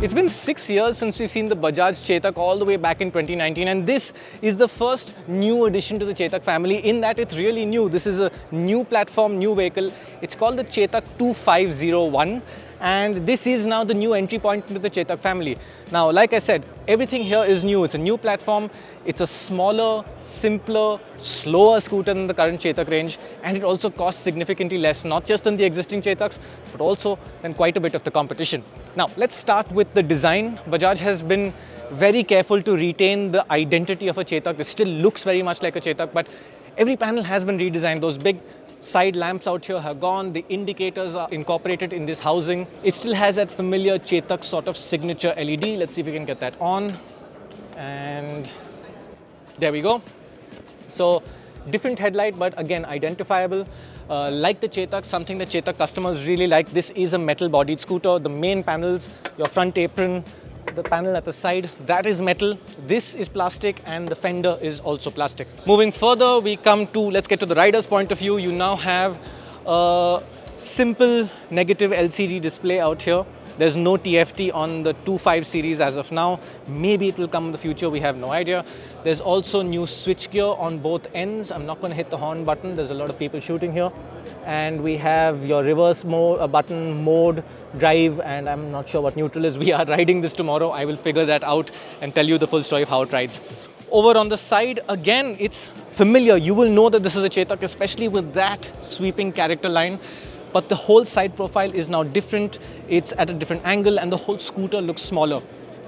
It's been 6 years since we've seen the Bajaj Chetak all the way back in 2019, and this is the first new addition to the Chetak family in that it's really new. This is a new platform, new vehicle. It's called the Chetak 2501, and this is now the new entry point into the Chetak family. Now, like I said, everything here is new. It's a new platform. It's a smaller, simpler, slower scooter than the current Chetak range, and it also costs significantly less, not just than the existing Chetaks, but also than quite a bit of the competition. Now, let's start with the design. Bajaj has been very careful to retain the identity of a Chetak. It still looks very much like a Chetak, but every panel has been redesigned. Those big side lamps out here have gone. The indicators are incorporated in this housing. It still has that familiar Chetak sort of signature LED. Let's see if we can get that on. And there we go. So different headlight, but again identifiable. Like the Chetak, something that Chetak customers really like. This is a metal bodied scooter. The main panels, your front apron, the panel at the side, that is metal. This is plastic, and the fender is also plastic. Moving further, we come to, let's get to the rider's point of view. You now have a simple negative LCD display out here. There's no TFT on the 25 series as of now. Maybe it will come in the future, we have no idea. There's also new switchgear on both ends. I'm not going to hit the horn button. There's a lot of people shooting here. And we have your reverse mode, button, mode, drive, and I'm not sure what neutral is. We are riding this tomorrow. I will figure that out and tell you the full story of how it rides. Over on the side, again, it's familiar. You will know that this is a Chetak, especially with that sweeping character line. But the whole side profile is now different. It's at a different angle, and the whole scooter looks smaller.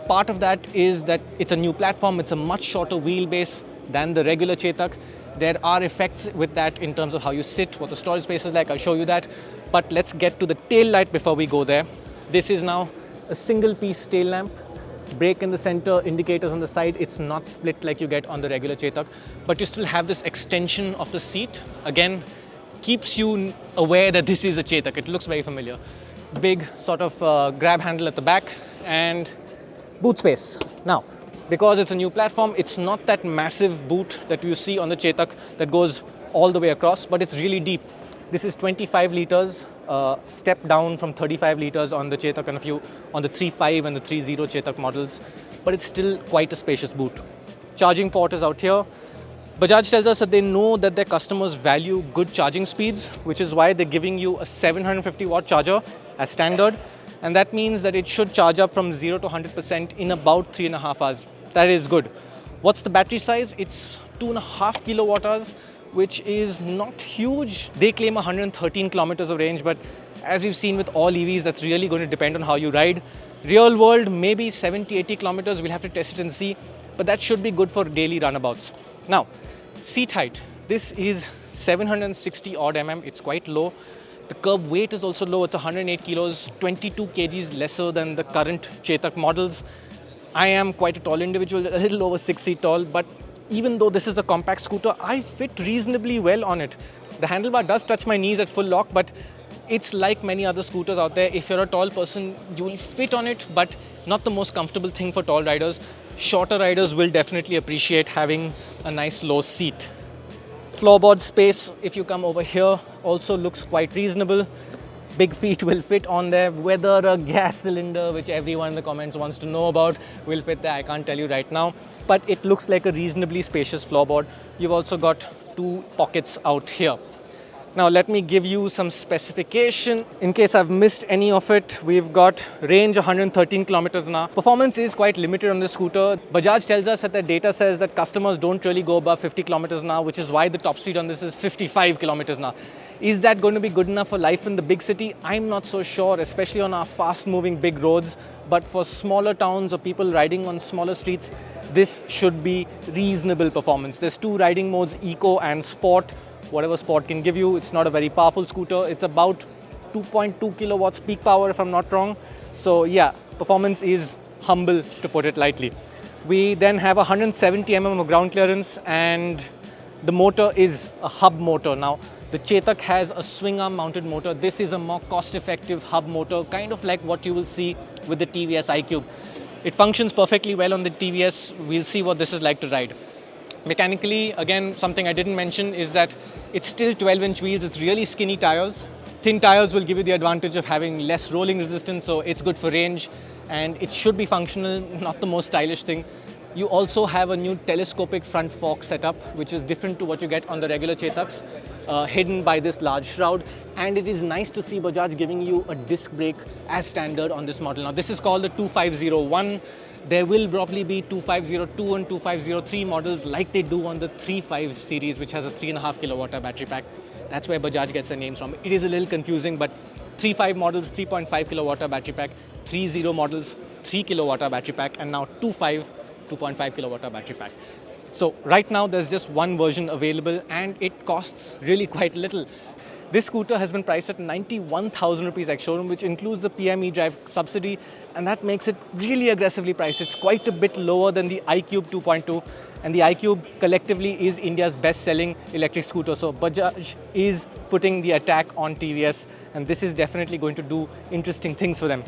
Part of that is that it's a new platform. It's a much shorter wheelbase than the regular Chetak. There are effects with that in terms of how you sit, what the storage space is like. I'll show you that. But let's get to the tail light before we go there. This is now a single piece tail lamp. Brake in the center, indicators on the side. It's not split like you get on the regular Chetak, but you still have this extension of the seat. Again, keeps you aware that this is a Chetak. It looks very familiar. Big sort of grab handle at the back and boot space. Now, because it's a new platform, it's not that massive boot that you see on the Chetak that goes all the way across, but it's really deep. This is 25 liters, step down from 35 liters on the Chetak and a few on the 3.5 and the 3.0 Chetak models, but it's still quite a spacious boot. Charging port is out here. Bajaj tells us that they know that their customers value good charging speeds, which is why they're giving you a 750 watt charger as standard. And that means that it should charge up from 0 to 100% in about 3.5 hours. That is good. What's the battery size? It's 2.5 kilowatt hours, which is not huge. They claim 113 kilometers of range, but as we've seen with all EVs, that's really going to depend on how you ride. Real world, maybe 70, 80 kilometers. We'll have to test it and see, but that should be good for daily runabouts. Now, seat height. This is 760 odd mm. It's quite low. The curb weight is also low. It's 108 kilos, 22 kgs lesser than the current Chetak models. I am quite a tall individual, a little over 6 feet tall, but even though this is a compact scooter, I fit reasonably well on it. The handlebar does touch my knees at full lock, but it's like many other scooters out there. If you're a tall person, you will fit on it, but not the most comfortable thing for tall riders. Shorter riders will definitely appreciate having a nice low seat. Floorboard space, if you come over here, also looks quite reasonable. Big feet will fit on there. Whether a gas cylinder, which everyone in the comments wants to know about, will fit there, I can't tell you right now. But it looks like a reasonably spacious floorboard. You've also got 2 pockets out here. Now let me give you some specification. In case I've missed any of it, we've got range 113 kilometers an hour. Performance is quite limited on this scooter. Bajaj tells us that their data says that customers don't really go above 50 kilometers an hour, which is why the top speed on this is 55 kilometers an hour. Is that going to be good enough for life in the big city? I'm not so sure, especially on our fast-moving big roads. But for smaller towns or people riding on smaller streets, this should be reasonable performance. There's 2 riding modes, Eco and Sport. Whatever Sport can give you. It's not a very powerful scooter. It's about 2.2 kilowatts peak power, if I'm not wrong. So yeah, performance is humble, to put it lightly. We then have 170 mm of ground clearance, and the motor is a hub motor. Now, the Chetak has a swing arm mounted motor. This is a more cost-effective hub motor, kind of like what you will see with the TVS iQube. It functions perfectly well on the TVS. We'll see what this is like to ride. Mechanically, again, something I didn't mention is that it's still 12-inch wheels. It's really skinny tires. Thin tires will give you the advantage of having less rolling resistance, so it's good for range. and it should be functional, not the most stylish thing. You also have a new telescopic front fork setup, which is different to what you get on the regular Chetaks, hidden by this large shroud. And it is nice to see Bajaj giving you a disc brake as standard on this model. Now, this is called the 2501. There will probably be 2502 and 2503 models like they do on the 35 series, which has a 3.5 kilowatt battery pack. That's where Bajaj gets their names from. It is a little confusing, but 35 models, 3.5 kilowatt battery pack, 30 models, 3 kilowatt battery pack, and now 25, 2.5 kilowatt battery pack. So right now there's just one version available and it costs really quite little. This scooter has been priced at 91,000 rupees ex-showroom, which includes the PME drive subsidy, and that makes it really aggressively priced. It's quite a bit lower than the iQube 2.2, and the iQube collectively is India's best-selling electric scooter. So Bajaj is putting the attack on TVS, and this is definitely going to do interesting things for them.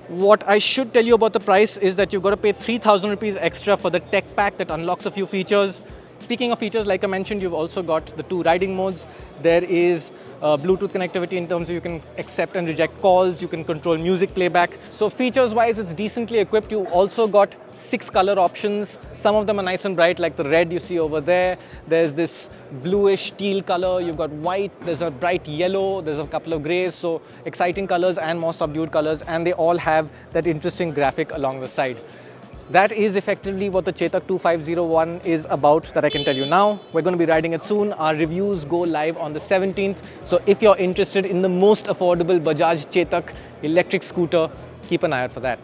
What I should tell you about the price is that you've got to pay 3,000 rupees extra for the tech pack that unlocks a few features. Speaking of features, like I mentioned, you've also got the 2 riding modes. There is Bluetooth connectivity in terms of you can accept and reject calls, you can control music playback. So features-wise, it's decently equipped. You've also got 6 color options. Some of them are nice and bright, like the red you see over there. There's this bluish teal color. You've got white. There's a bright yellow. There's a couple of grays. So exciting colors and more subdued colors. And they all have that interesting graphic along the side. That is effectively what the Chetak 2501 is about that I can tell you now. We're going to be riding it soon. Our reviews go live on the 17th. So if you're interested in the most affordable Bajaj Chetak electric scooter, keep an eye out for that.